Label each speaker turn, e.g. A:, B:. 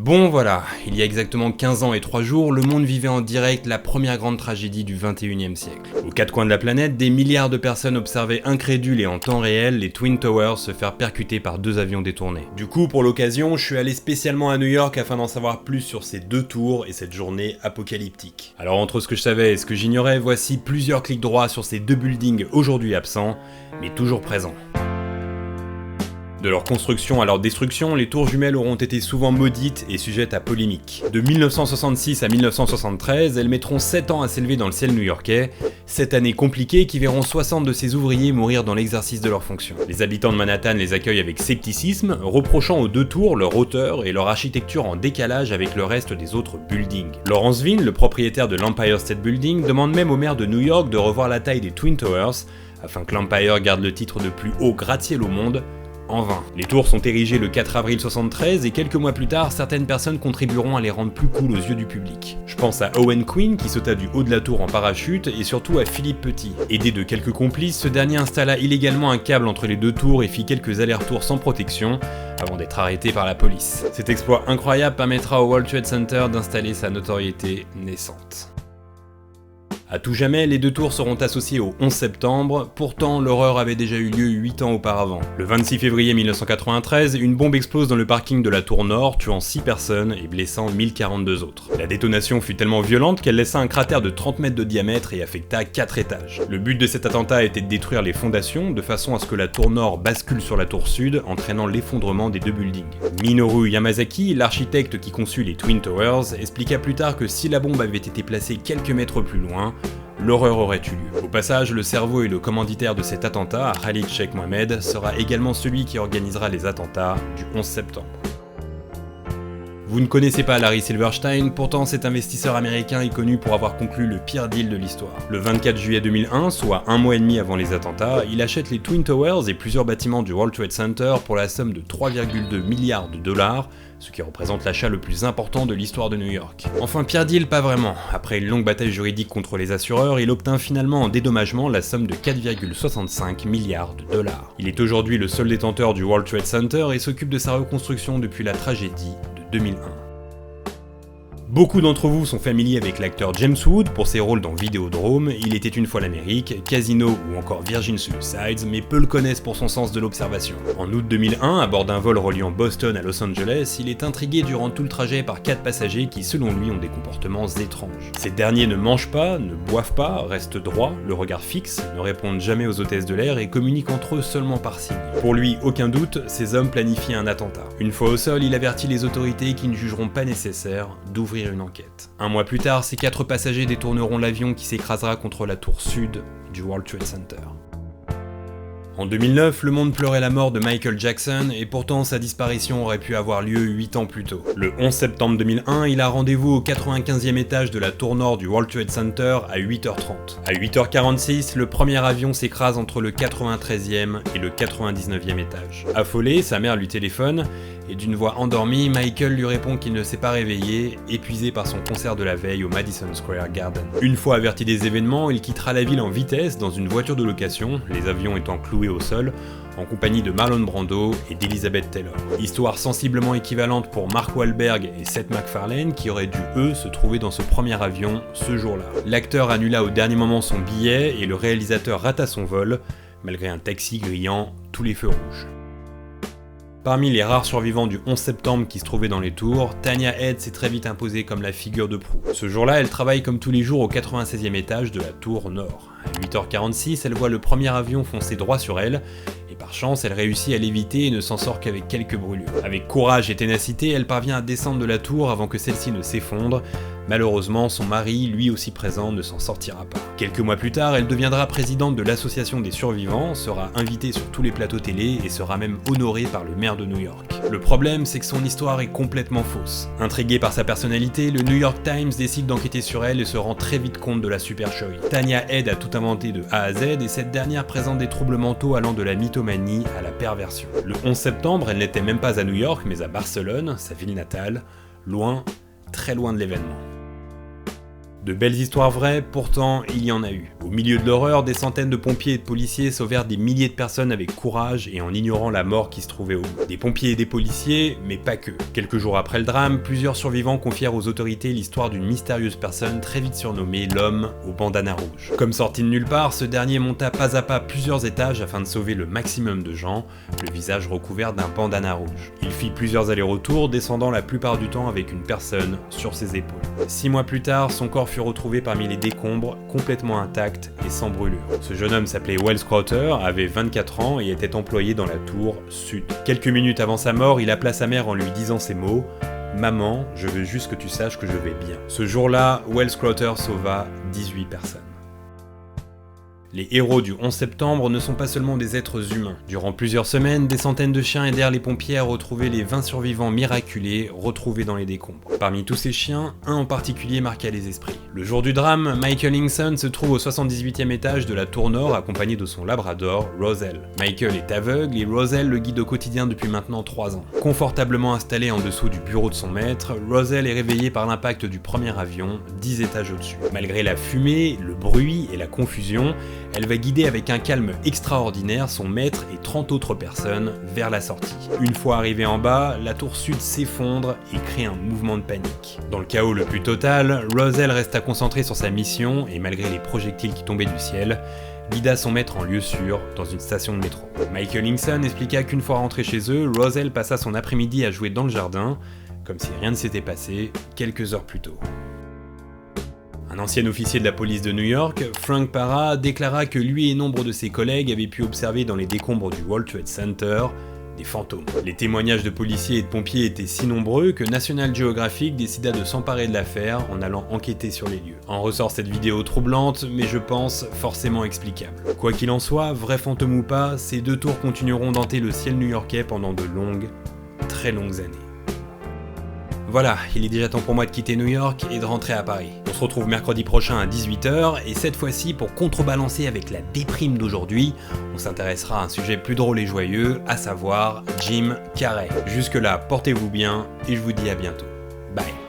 A: Bon voilà, il y a exactement 15 ans et 3 jours, le monde vivait en direct la première grande tragédie du 21e siècle. Aux quatre coins de la planète, des milliards de personnes observaient incrédules et en temps réel les Twin Towers se faire percuter par deux avions détournés. Du coup, pour l'occasion, je suis allé spécialement à New York afin d'en savoir plus sur ces deux tours et cette journée apocalyptique. Alors entre ce que je savais et ce que j'ignorais, voici plusieurs clics droits sur ces deux buildings aujourd'hui absents, mais toujours présents. De leur construction à leur destruction, les tours jumelles auront été souvent maudites et sujettes à polémique. De 1966 à 1973, elles mettront 7 ans à s'élever dans le ciel new-yorkais, 7 années compliquées qui verront 60 de ces ouvriers mourir dans l'exercice de leurs fonctions. Les habitants de Manhattan les accueillent avec scepticisme, reprochant aux deux tours leur hauteur et leur architecture en décalage avec le reste des autres buildings. Lawrence Vine, le propriétaire de l'Empire State Building, demande même au maire de New York de revoir la taille des Twin Towers, afin que l'Empire garde le titre de plus haut gratte-ciel au monde, en vain. Les tours sont érigées le 4 avril 1973 et quelques mois plus tard, certaines personnes contribueront à les rendre plus cool aux yeux du public. Je pense à Owen Quinn qui sauta du haut de la tour en parachute et surtout à Philippe Petit. Aidé de quelques complices, ce dernier installa illégalement un câble entre les deux tours et fit quelques allers-retours sans protection avant d'être arrêté par la police. Cet exploit incroyable permettra au World Trade Center d'installer sa notoriété naissante. À tout jamais, les deux tours seront associées au 11 septembre, pourtant l'horreur avait déjà eu lieu 8 ans auparavant. Le 26 février 1993, une bombe explose dans le parking de la tour Nord, tuant 6 personnes et blessant 1042 autres. La détonation fut tellement violente qu'elle laissa un cratère de 30 mètres de diamètre et affecta 4 étages. Le but de cet attentat était de détruire les fondations, de façon à ce que la tour Nord bascule sur la tour Sud, entraînant l'effondrement des deux buildings. Minoru Yamasaki, l'architecte qui conçut les Twin Towers, expliqua plus tard que si la bombe avait été placée quelques mètres plus loin, l'horreur aurait eu lieu. Au passage, le cerveau et le commanditaire de cet attentat, Khalid Sheikh Mohammed, sera également celui qui organisera les attentats du 11 septembre. Vous ne connaissez pas Larry Silverstein, pourtant cet investisseur américain est connu pour avoir conclu le pire deal de l'histoire. Le 24 juillet 2001, soit un mois et demi avant les attentats, il achète les Twin Towers et plusieurs bâtiments du World Trade Center pour la somme de 3,2 milliards de dollars, ce qui représente l'achat le plus important de l'histoire de New York. Enfin, pire deal, pas vraiment. Après une longue bataille juridique contre les assureurs, il obtint finalement en dédommagement la somme de 4,65 milliards de dollars. Il est aujourd'hui le seul détenteur du World Trade Center et s'occupe de sa reconstruction depuis la tragédie de 2001. Beaucoup d'entre vous sont familiers avec l'acteur James Wood pour ses rôles dans Vidéodrome, Il était une fois l'Amérique, Casino ou encore Virgin Suicides, mais peu le connaissent pour son sens de l'observation. En août 2001, à bord d'un vol reliant Boston à Los Angeles, il est intrigué durant tout le trajet par 4 passagers qui, selon lui, ont des comportements étranges. Ces derniers ne mangent pas, ne boivent pas, restent droits, le regard fixe, ne répondent jamais aux hôtesses de l'air et communiquent entre eux seulement par signes. Pour lui, aucun doute, ces hommes planifient un attentat. Une fois au sol, il avertit les autorités qui ne jugeront pas nécessaire d'ouvrir une enquête. Un mois plus tard, ces 4 passagers détourneront l'avion qui s'écrasera contre la tour sud du World Trade Center. En 2009, le monde pleurait la mort de Michael Jackson et pourtant sa disparition aurait pu avoir lieu 8 ans plus tôt. Le 11 septembre 2001, il a rendez-vous au 95e étage de la tour nord du World Trade Center à 8h30. À 8h46, le premier avion s'écrase entre le 93e et le 99e étage. Affolé, sa mère lui téléphone et d'une voix endormie, Michael lui répond qu'il ne s'est pas réveillé, épuisé par son concert de la veille au Madison Square Garden. Une fois averti des événements, il quittera la ville en vitesse dans une voiture de location, les avions étant cloués au sol, en compagnie de Marlon Brando et d'Elizabeth Taylor. Histoire sensiblement équivalente pour Mark Wahlberg et Seth MacFarlane qui auraient dû, eux, se trouver dans ce premier avion ce jour-là. L'acteur annula au dernier moment son billet et le réalisateur rata son vol, malgré un taxi grillant tous les feux rouges. Parmi les rares survivants du 11 septembre qui se trouvaient dans les tours, Tanya Head s'est très vite imposée comme la figure de proue. Ce jour-là, elle travaille comme tous les jours au 96e étage de la tour nord. À 8h46, elle voit le premier avion foncer droit sur elle, et par chance, elle réussit à l'éviter et ne s'en sort qu'avec quelques brûlures. Avec courage et ténacité, elle parvient à descendre de la tour avant que celle-ci ne s'effondre. Malheureusement, son mari, lui aussi présent, ne s'en sortira pas. Quelques mois plus tard, elle deviendra présidente de l'association des survivants, sera invitée sur tous les plateaux télé et sera même honorée par le maire de New York. Le problème, c'est que son histoire est complètement fausse. Intrigué par sa personnalité, le New York Times décide d'enquêter sur elle et se rend très vite compte de la supercherie. Tanya Head a tout inventé de A à Z et cette dernière présente des troubles mentaux allant de la mythomanie à la perversion. Le 11 septembre, elle n'était même pas à New York, mais à Barcelone, sa ville natale, loin, très loin de l'événement. De belles histoires vraies, pourtant il y en a eu. Au milieu de l'horreur, des centaines de pompiers et de policiers sauvèrent des milliers de personnes avec courage et en ignorant la mort qui se trouvait au bout. Des pompiers et des policiers, mais pas que. Quelques jours après le drame, plusieurs survivants confièrent aux autorités l'histoire d'une mystérieuse personne très vite surnommée l'homme au bandana rouge. Comme sorti de nulle part, ce dernier monta pas à pas plusieurs étages afin de sauver le maximum de gens, le visage recouvert d'un bandana rouge. Il fit plusieurs allers-retours, descendant la plupart du temps avec une personne sur ses épaules. 6 mois plus tard, son corps fut retrouvé parmi les décombres, complètement intact et sans brûlure. Ce jeune homme s'appelait Welles Crowther, avait 24 ans et était employé dans la tour sud. Quelques minutes avant sa mort, il appela sa mère en lui disant ces mots: « Maman, je veux juste que tu saches que je vais bien ». Ce jour-là, Welles Crowther sauva 18 personnes. Les héros du 11 septembre ne sont pas seulement des êtres humains. Durant plusieurs semaines, des centaines de chiens aidèrent les pompiers à retrouver les 20 survivants miraculés retrouvés dans les décombres. Parmi tous ces chiens, un en particulier marqua les esprits. Le jour du drame, Michael Hingson se trouve au 78e étage de la tour nord accompagné de son labrador, Roselle. Michael est aveugle et Roselle le guide au quotidien depuis maintenant 3 ans. Confortablement installée en dessous du bureau de son maître, Roselle est réveillée par l'impact du premier avion, 10 étages au-dessus. Malgré la fumée, le bruit et la confusion, elle va guider avec un calme extraordinaire son maître et 30 autres personnes vers la sortie. Une fois arrivée en bas, la tour sud s'effondre et crée un mouvement de panique. Dans le chaos le plus total, Roselle resta concentrée sur sa mission et malgré les projectiles qui tombaient du ciel, guida son maître en lieu sûr dans une station de métro. Michael Hingson expliqua qu'une fois rentré chez eux, Roselle passa son après-midi à jouer dans le jardin, comme si rien ne s'était passé quelques heures plus tôt. Un ancien officier de la police de New York, Frank Parra, déclara que lui et nombre de ses collègues avaient pu observer dans les décombres du World Trade Center des fantômes. Les témoignages de policiers et de pompiers étaient si nombreux que National Geographic décida de s'emparer de l'affaire en allant enquêter sur les lieux. En ressort cette vidéo troublante, mais je pense forcément explicable. Quoi qu'il en soit, vrai fantôme ou pas, ces deux tours continueront d'hanter le ciel new-yorkais pendant de longues, très longues années. Voilà, il est déjà temps pour moi de quitter New York et de rentrer à Paris. On se retrouve mercredi prochain à 18h, et cette fois-ci, pour contrebalancer avec la déprime d'aujourd'hui, on s'intéressera à un sujet plus drôle et joyeux, à savoir Jim Carrey. Jusque là, portez-vous bien, et je vous dis à bientôt. Bye.